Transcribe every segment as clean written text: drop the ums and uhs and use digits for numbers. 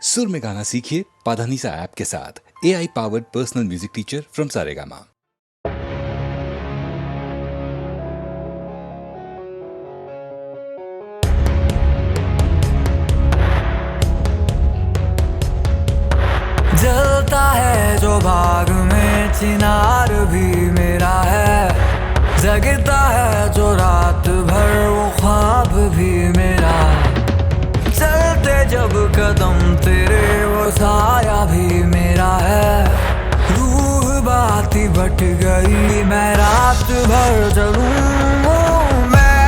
सुर में गाना सीखिए पाधानीसा ऐप के साथ। AI powered personal music teacher from Saregama. जलता है जो बाग में चिनार भी मेरा है, जगता है जो रात भर वो ख्वाब भी मेरा। चलते जब कदम तेरे वो साया भी मेरा है। रूह बाती बट गई मैं रात भर चलूं। मैं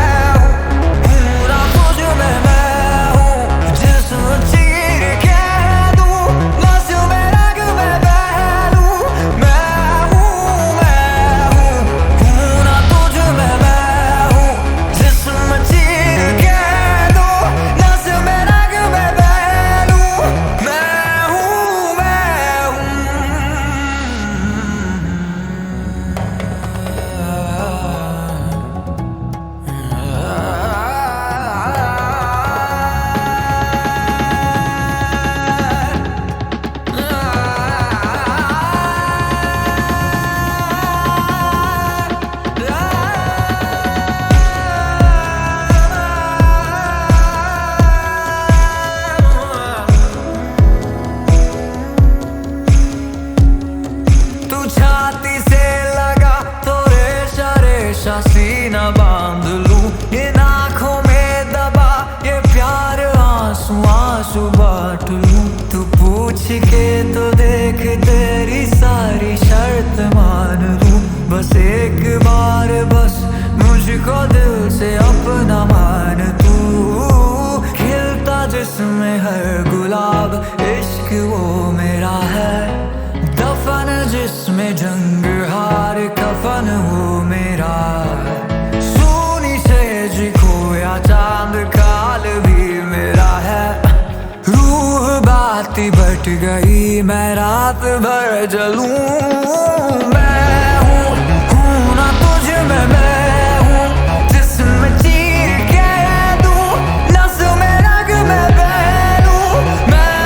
हूँ ना तुझ में, मैं हूँ जिस्म चीर के दूं, बस मेरा कि मैं बह लूं। मैं हूँ ना तुझ में, मैं हूँ जिस्म चीर के दूं, बस मेरा कि मैं बह लूं। मैं हूँ तू छाती से लगा तो रेशा रेशा सीना बांध लूं। इन आँखों में दबा ये प्यार आंसू आंसू बांट लूं। तू पूछ के तो देख तेरी सारी शर्त मान लूं। बस एक बार बस मुझको दिल से अपना मान तू। खिलता जिसमें हर गुलाब इश्क वो मेरा है। दफन जिसमें जंग हार कफन वो मेरा। सोनी सेज खोया चांद काल भी मेरा है। रूह बाती बट गई मैं रात भर जलूं। मैं हूँ ना तुझ में, मैं हूँ जिस्म चीर के दूं, नस में रग में बह लूं। मैं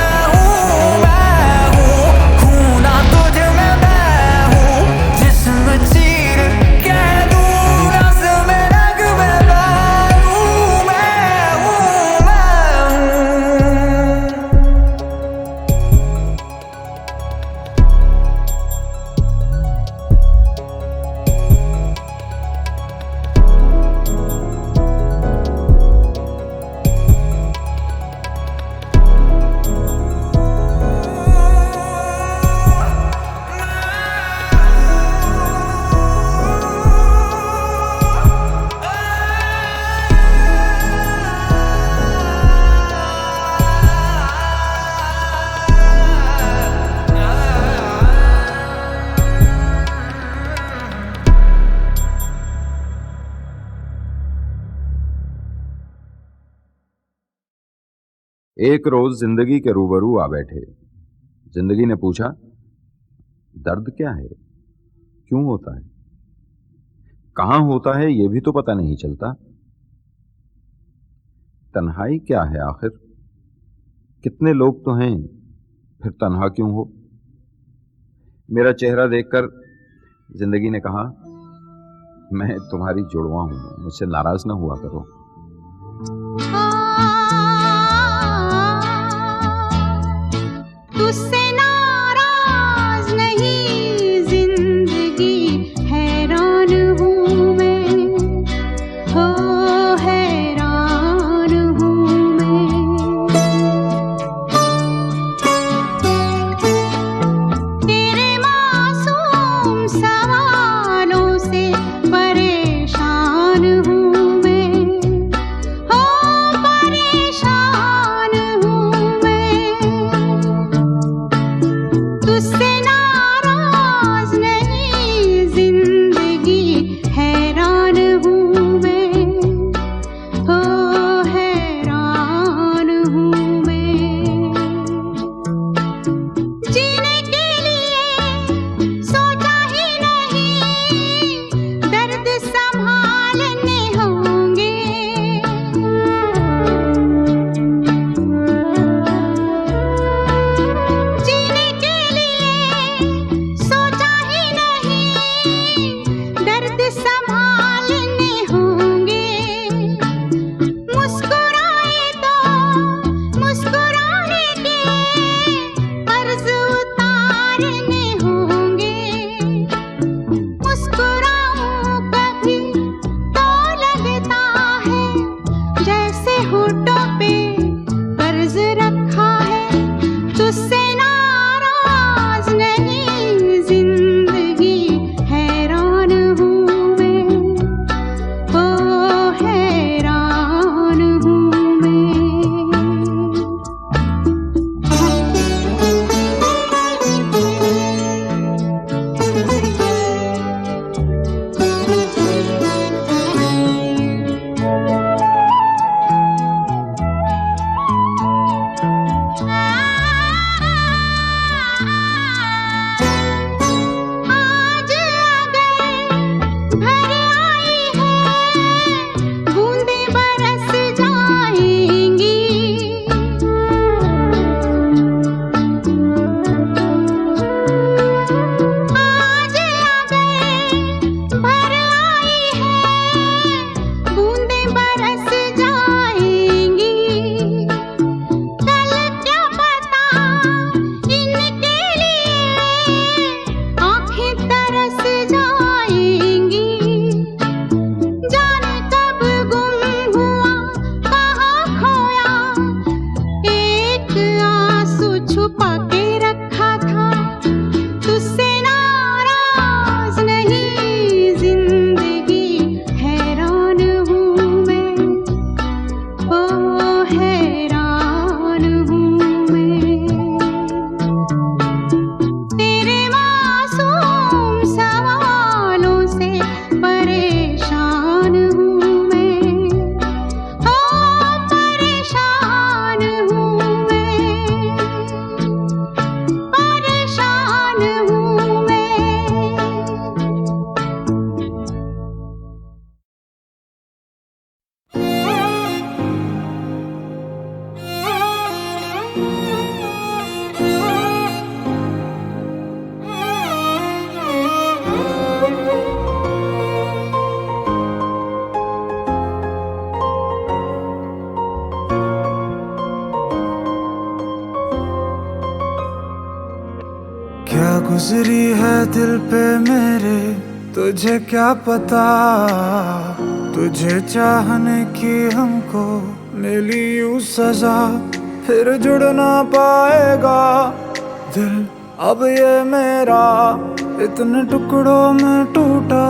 हूँ ना तुझ में, मैं हूँ जिस्म चीर के दूं, नस में रग में बह लूं। मैं हूँ एक रोज जिंदगी के रूबरू आ बैठे। जिंदगी ने पूछा, दर्द क्या है, क्यों होता है, कहां होता है, यह भी तो पता नहीं चलता। तन्हाई क्या है आखिर, कितने लोग तो हैं, फिर तन्हा क्यों हो। मेरा चेहरा देखकर जिंदगी ने कहा, मैं तुम्हारी जुड़वा हूं, मुझसे नाराज ना हुआ करो। तुझसे नाराज नहीं जिंदगी, हैरान हूँ मैं, हो हैरान हूँ मैं। तेरे मासूम सवालों से परेशान हूँ मैं, हो पाके रखा था, तुझसे नाराज नहीं जिंदगी, हैरान हूँ मैं, ओ हैरान हूँ मैं। तेरे मासूम सवालों से परेशान हूँ मैं, ओ परेशान हूँ मैं, परेशान हूँ मैं। क्या गुजरी है दिल पे मेरे, तुझे क्या पता, तुझे चाहने की हमको मिली यूं सजा, फिर जुड़ ना पाएगा दिल अब ये मेरा, इतने टुकड़ों में टूटा।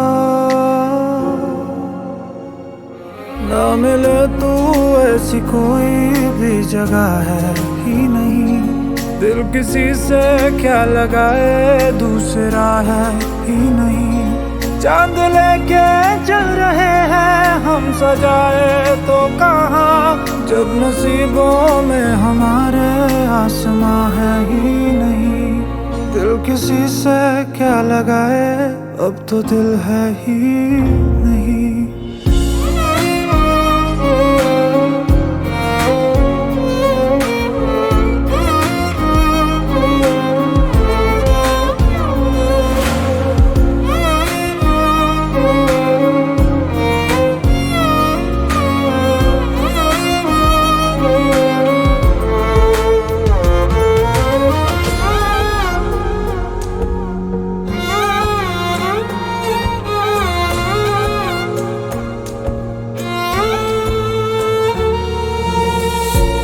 ना मिले तू ऐसी कोई भी जगह है ही नहीं, दिल किसी से क्या लगाए दूसरा है ही नहीं। चांद लेके चल रहे हैं हम सजाए तो कहाँ, जब नसीबों में हमारे आसमां है ही नहीं। दिल किसी से क्या लगाए, अब तो दिल है ही नहीं।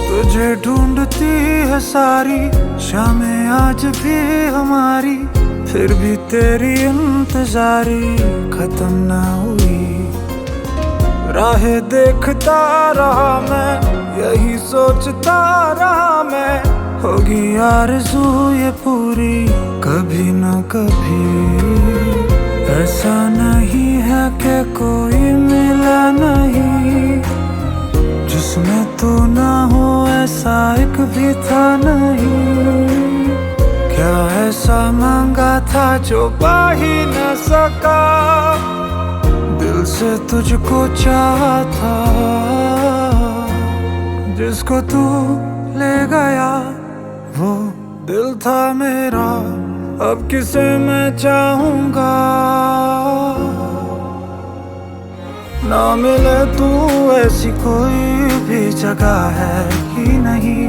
तुझे ढूंढती है सारी शामें आज भी हमारी, फिर भी तेरी इंतजारी खत्म ना हुई। राहें देखता रहा मैं, यही सोचता रहा मैं, होगी आरज़ू ये पूरी कभी ना कभी। ऐसा नहीं है कि कोई मिला नहीं, जिसमें तू ना हो ऐसा एक भी था नहीं। क्या ऐसा मांगा था जो पा ही न सका, दिल से तुझको चाहा था, जिसको तू ले गया वो दिल था मेरा, अब किसे मैं चाहूँगा। ना मिले तू ऐसी कोई भी जगह है ही नहीं,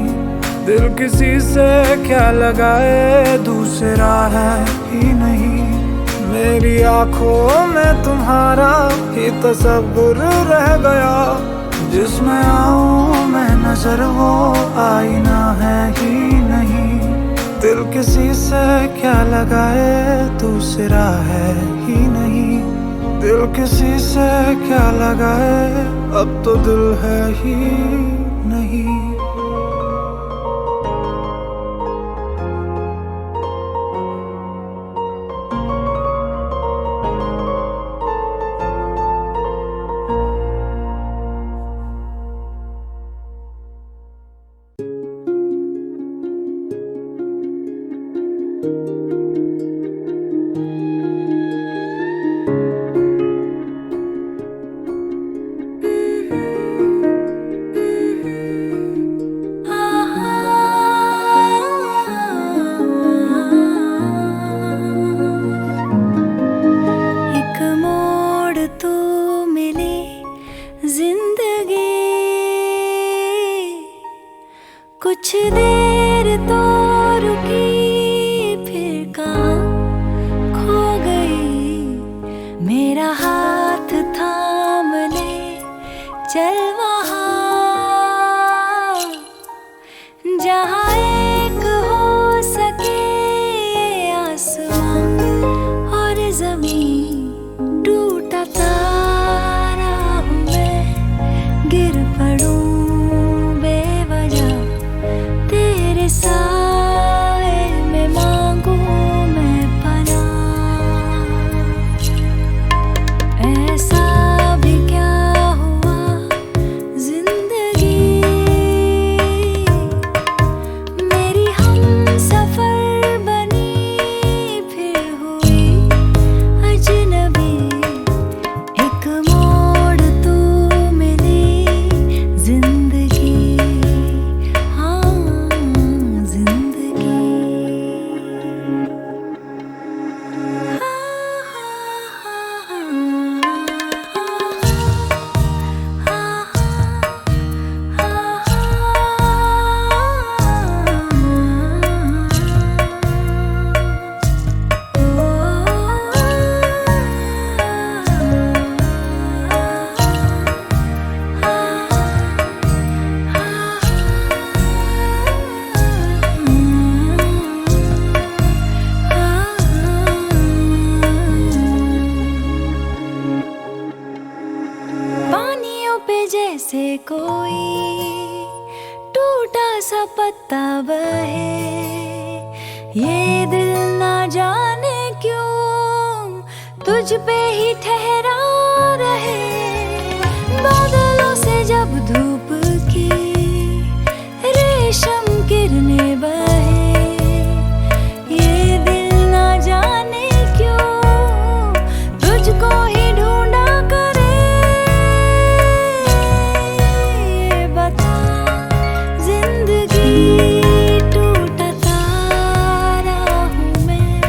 दिल किसी से क्या लगाए दूसरा है ही नहीं। मेरी आँखों में तुम्हारा ही तस्वुर रह गया, जिसमें आऊं मैं नजर वो आईना है ही नहीं। दिल किसी से क्या लगाए दूसरा है ही नहीं, दिल किसी से क्या लगाए, अब तो दिल है ही नहीं। तुझ पे ही ठहरा रहे, बादलों से जब धूप की रेशम किरणें बहे, ये दिल ना जाने क्यों तुझको ही ढूंढा करे। ये बता जिंदगी टूटा तारा हूँ मैं,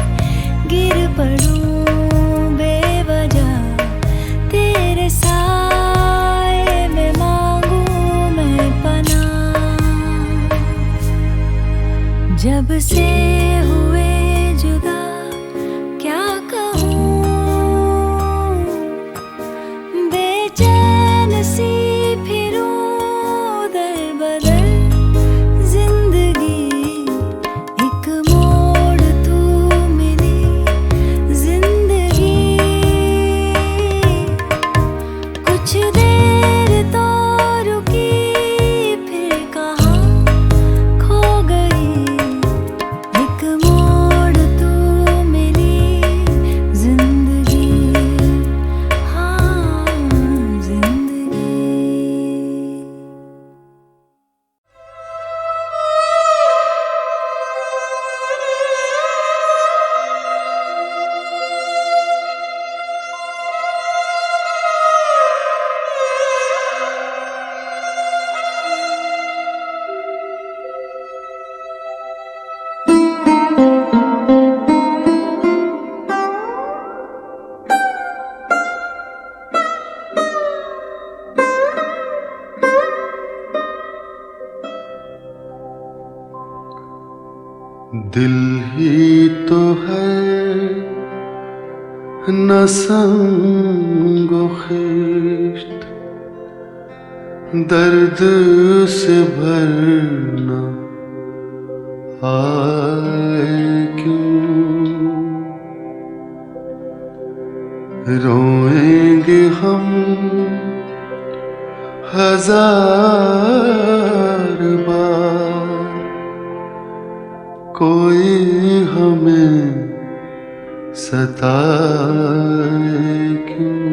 गिर पड़ूं बेवजह तेरे साए में, मांगू मैं पनाह। जब से हुए जुदा क्या कहूँ, बेचैन सी फिरूं दर बदर जिंदगी, एक मोड़ तू मिली जिंदगी। कुछ देर तो रुकी फिर कहाँ खो गई, एक मोड़ तू मिली जिंदगी, हाँ जिंदगी। दिल ही तो है न संगो खिश्त, दर्द से भरना आए क्यों। रोएंगे हम हजार बार, कोई हमें सताए क्यों।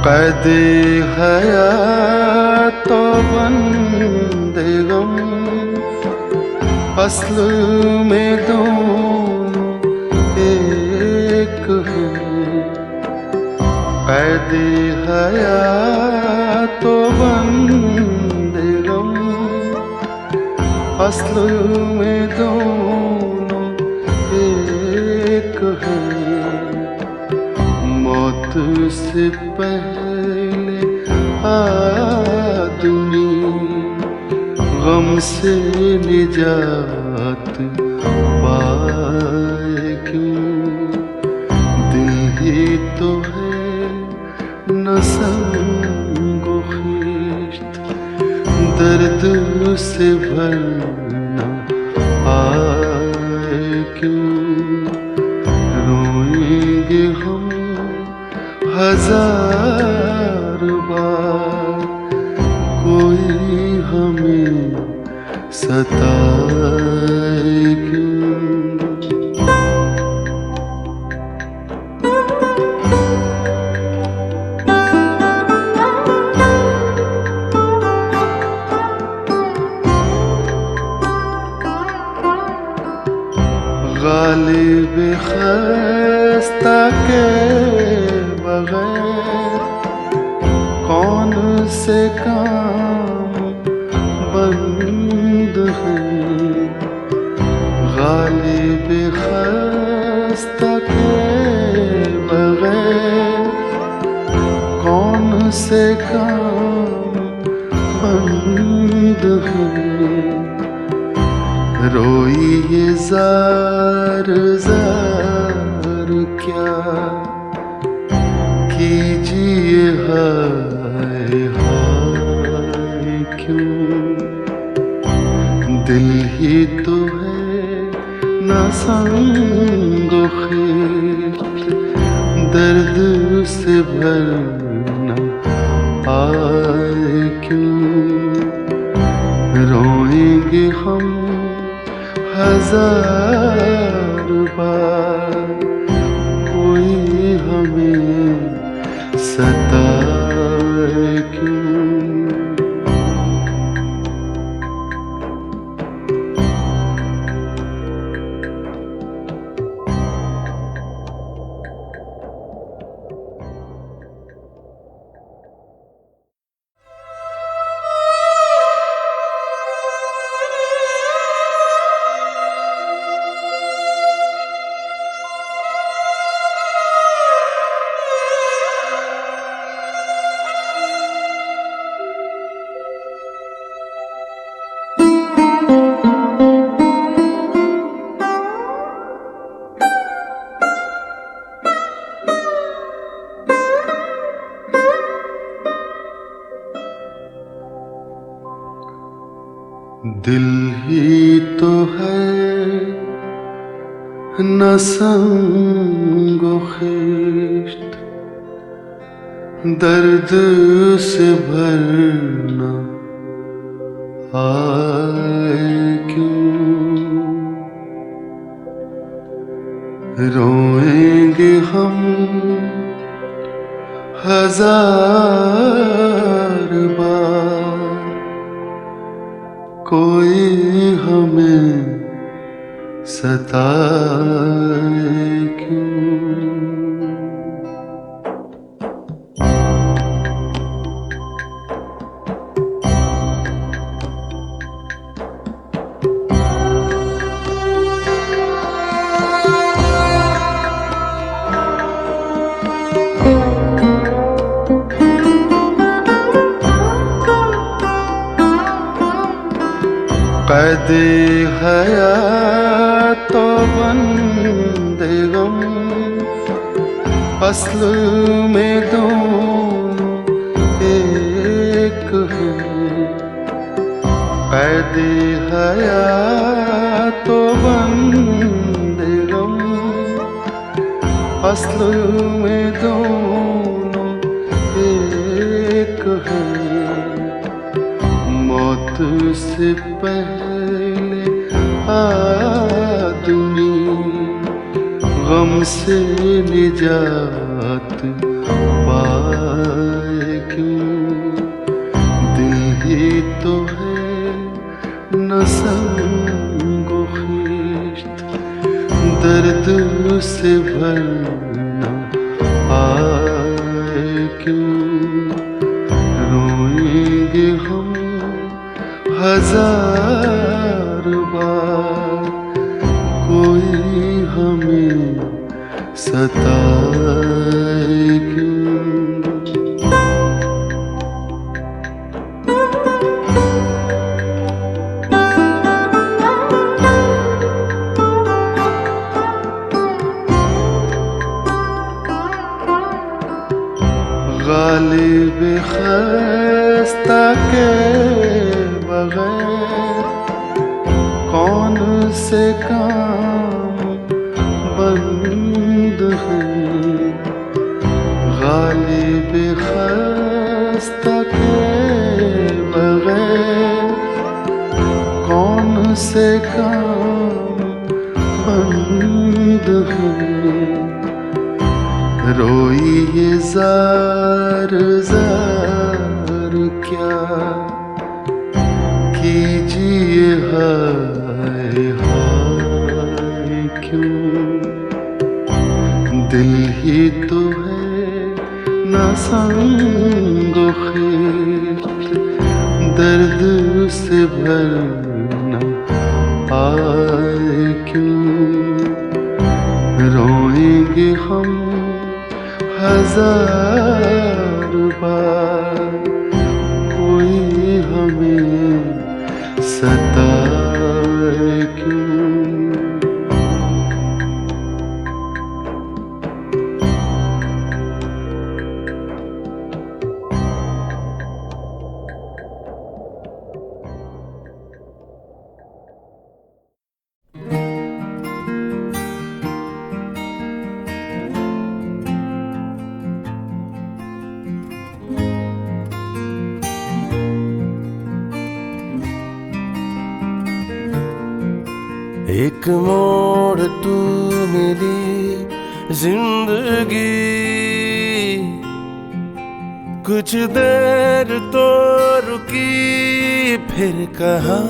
कैदे हयात तो बंदे गम, असल में दोनों एक हैं। कैदे हयात तो बंदे गम, असल में दोनों एक हैं। मौत से पहले आदमी गम से निजात पाए क्यों। दिल ही तो है न संगो खिश्त, दर्द से भरना आए क्यों। रोएंगे हम हजार बार, कोई हमें सताए क्यों। गालिब खस्ता के बगैर कौन से काम बंद हैं। गालिब खस्ता के बगैर कौन से काम बंद हैं। रोई ये जार जार क्या कीजिए हाय हाय क्यों। ही तो है ना संग खिस्त, दर्द से भरना आए क्यों। रोएंगे हम हजार बार, कोई हमें सताए क्यों। दिल ही तो है न संग खिश्त, दर्द से भरना आए क्यों। रोएंगे हम हजार बार, कोई हमें सताए क्यों। कैदे हयात तो बंदे गम, असल में दोनों एक हैं। कैदे हयात तो बंदे गम, असल में दोनों एक हैं। मौत से पहले आदमी गम से निजात पाए क्यों। दिल ही तो है न संग खिश्त, दर्द से भरना आए क्यों। रोएंगे हम हजार बार, कोई हमें सताए क्यों। गालिब खस्ता के बगैर कौन से काम बंद हैं। गालिब खस्ता के बगैर कौन से काम बंद हैं। रोई ये जार जार क्या कीजिए हाय हाय क्यों। दिल ही तो है ना संग खिश्त, दर्द से भरना आए क्यों। रोएंगे हम हजार बार, कोई हमें सताए क्यों। एक मोड़ तू मिली जिंदगी, कुछ देर तो रुकी फिर कहाँ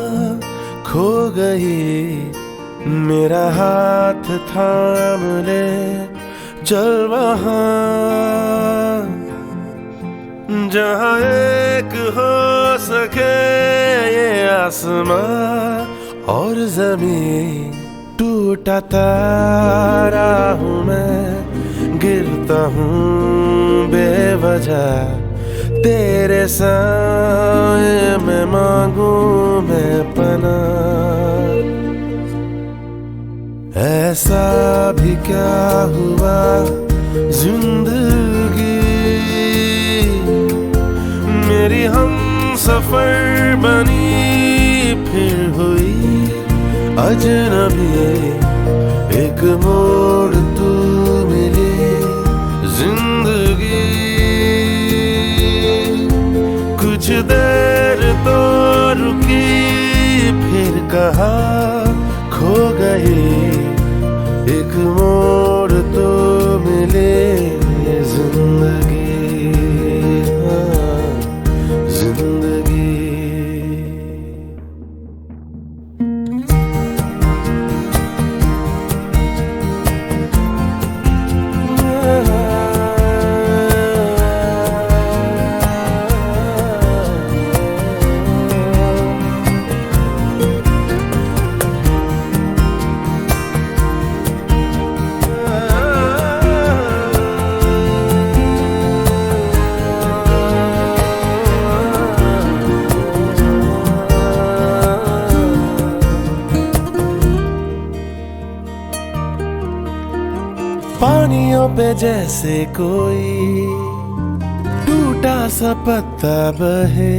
खो गई। मेरा हाथ थाम ले चल वहाँ जहाँ एक हो सके ये आसमां और जमीन। टूटा तारा हूँ मैं, गिरता हूँ बेवजह, तेरे साए में मांगू मैं पनाह। ऐसा भी क्या हुआ जिंदगी मेरी हम सफर बनी फिर हुई अजनबी। एक मोड़ तू मिली जिंदगी, कुछ देर तो रुकी फिर कहाँ खो गई। एक मोड़ तो मिले जिंदगी, हाँ, जिंदगी। पानियों पे जैसे कोई टूटा सा पत्ता बहे,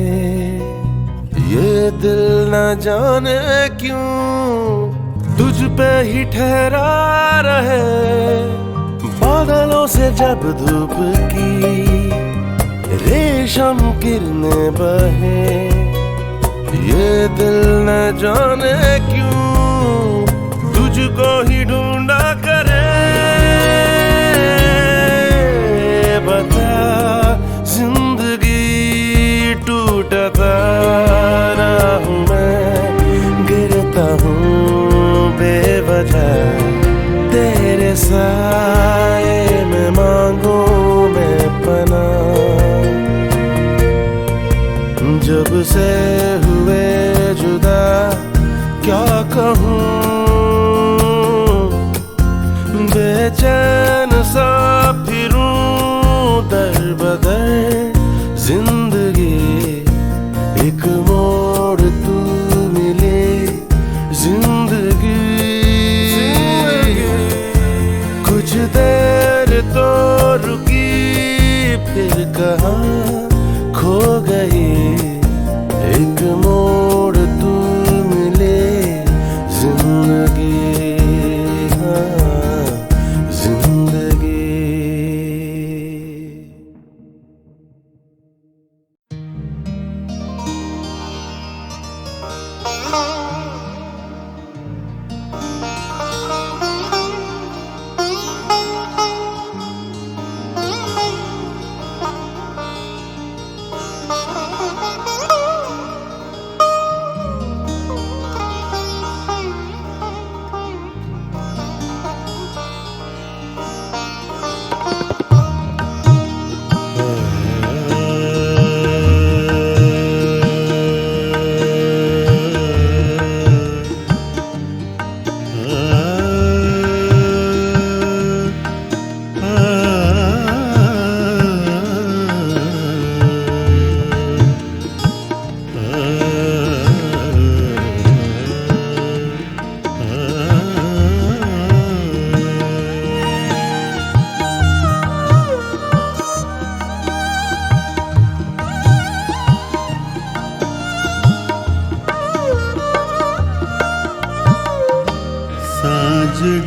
ये दिल न जाने क्यों तुझ पे ही ठहरा रहे। बादलों से जब धूप की रेशम किरणें बहे, ये दिल न जाने क्यों तुझको ही ढूंढा करे। बता जिंदगी टूटा तारा हूँ मैं, गिरता हूँ बेवजह, तेरे साए में मांगू मैं पनाह। जब से हुए जुदा क्या कहूँ, बेचैन सा फिरूं दर बदर जिंदगी। एक मोड़ तू मिले जिंदगी, कुछ देर तो रुकी फिर कहाँ खो गई। एक मोड़ तू मिले जिंदगी, हाँ, जिंदगी।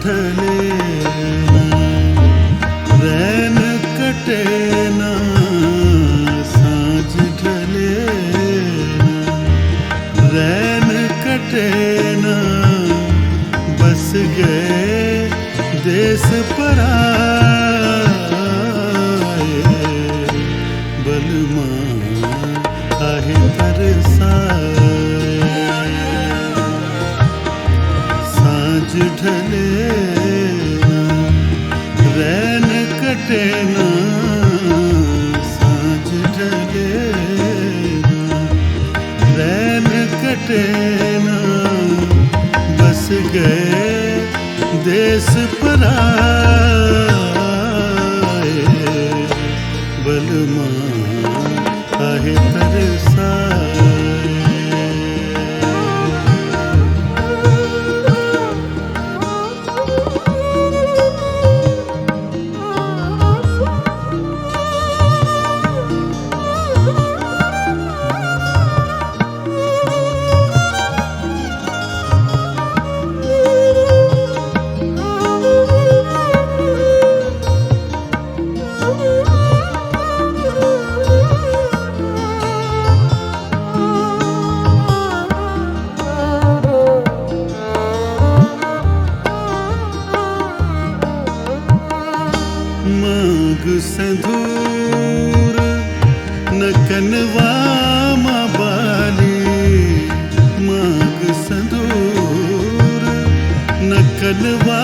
ढले रैन कटे ना, सांझ ढले रैन कटे ना, बलमा आहे तरसाए साँझ ढले ना रैन कटे ना साँझ ढले ना रैन कटे ना बस गए देश पराए बलमा आहे तरसाए मांग संधूर न कनवा माँ बाली मांग संधूर न कनवा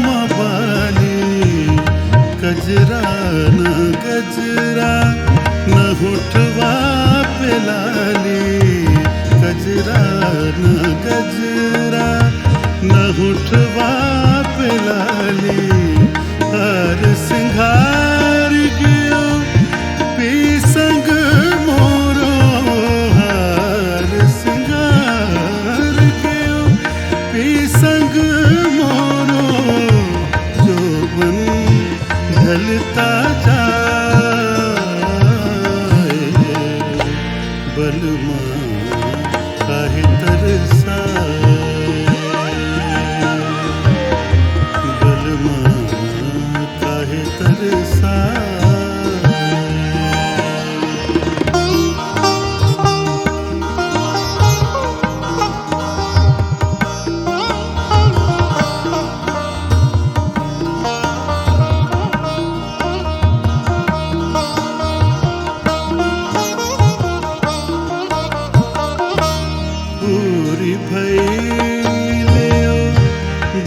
माँ बाली कजरा न गजरा न होठवा पे लाली कजरा न गजरा न होठवा पे लाली हर सिंगार गयो पी संग मोरो हर सिंगार गयो पी संग मोरो जोबन ढलता जाए बलमा काहे तरसाए बलमा काहे तरसाए पूरी भइले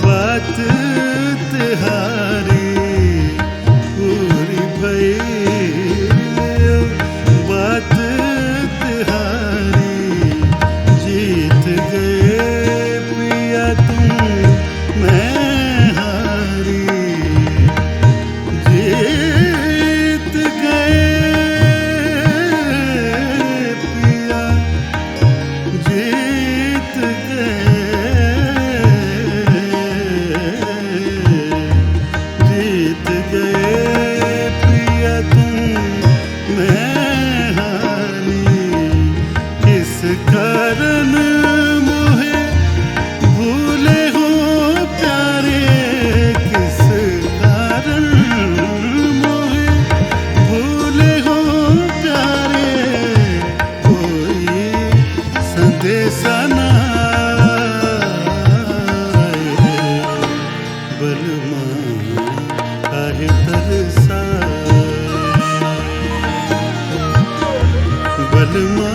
बात तिहारी पूरी भइले बात तिहारी जीत गए पिया तुम मैं हारी जीत गए पिया जीत गए पिया तुम मैं हारी किस कारण मोहे भूले हो प्यारे किस कारण मोहे भूले हो प्यारे कोई संदेशा ना आए बलमा काहे तरसाए बलमा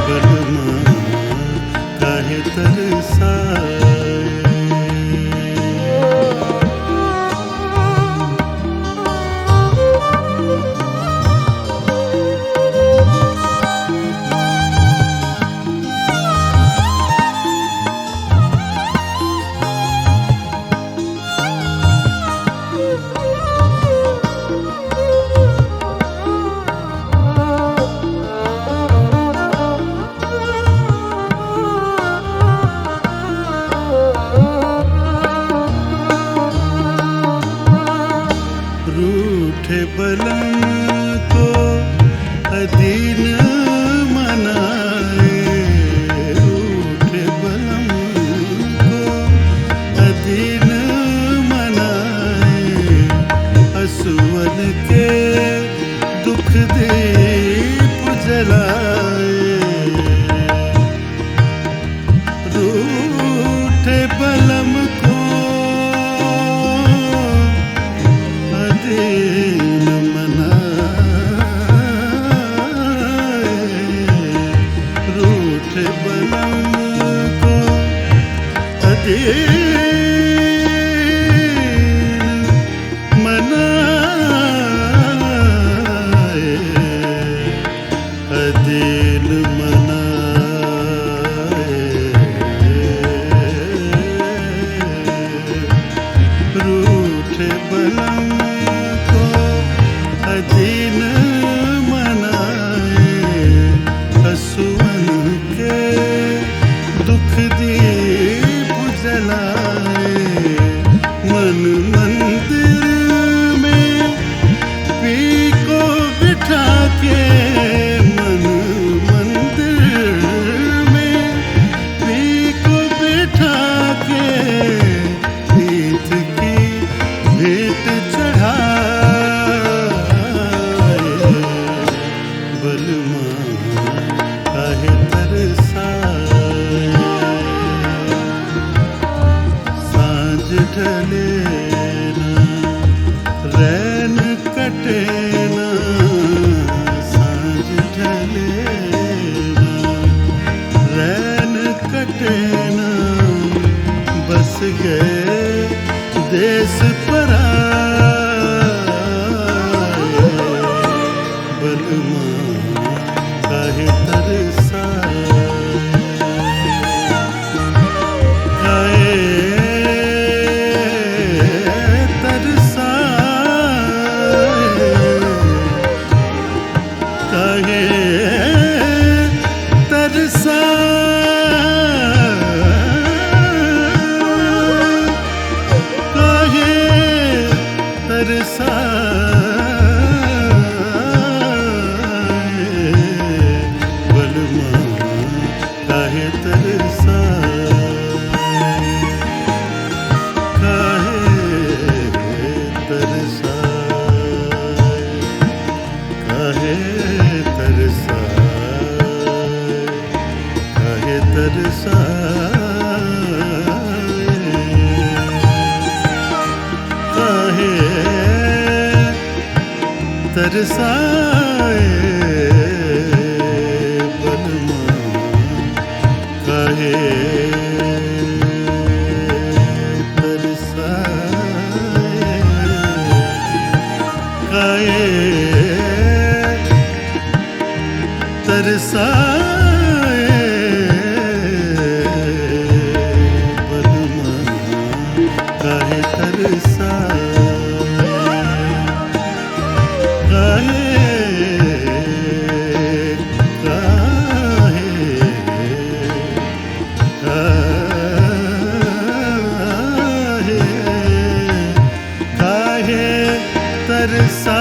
बलमा काहे तरसाए रूठे बलम को अदीन मनाए रूठे बलम को अदीन मनाए असुवन के दुख दीप जलाए रूठे बलम को बलम को अजीन मनाए हसुअन के दुख दीप जलाए मन मंदिर में पी को बिठा के मन मंदिर में पी को बिठा के प्रीत की भेंट चढ़ाए बलमा काहे तरसाए सांझ ढले ना रैन कटे ना सांझ ढले ना रैन कटे ना बस गए देश पराए बलमा काहे तरसाए काहे तरसाए काहे तरसाए बलमा काहे तरसाए काहे तरसाए बलमा काहे तरसाए तरसा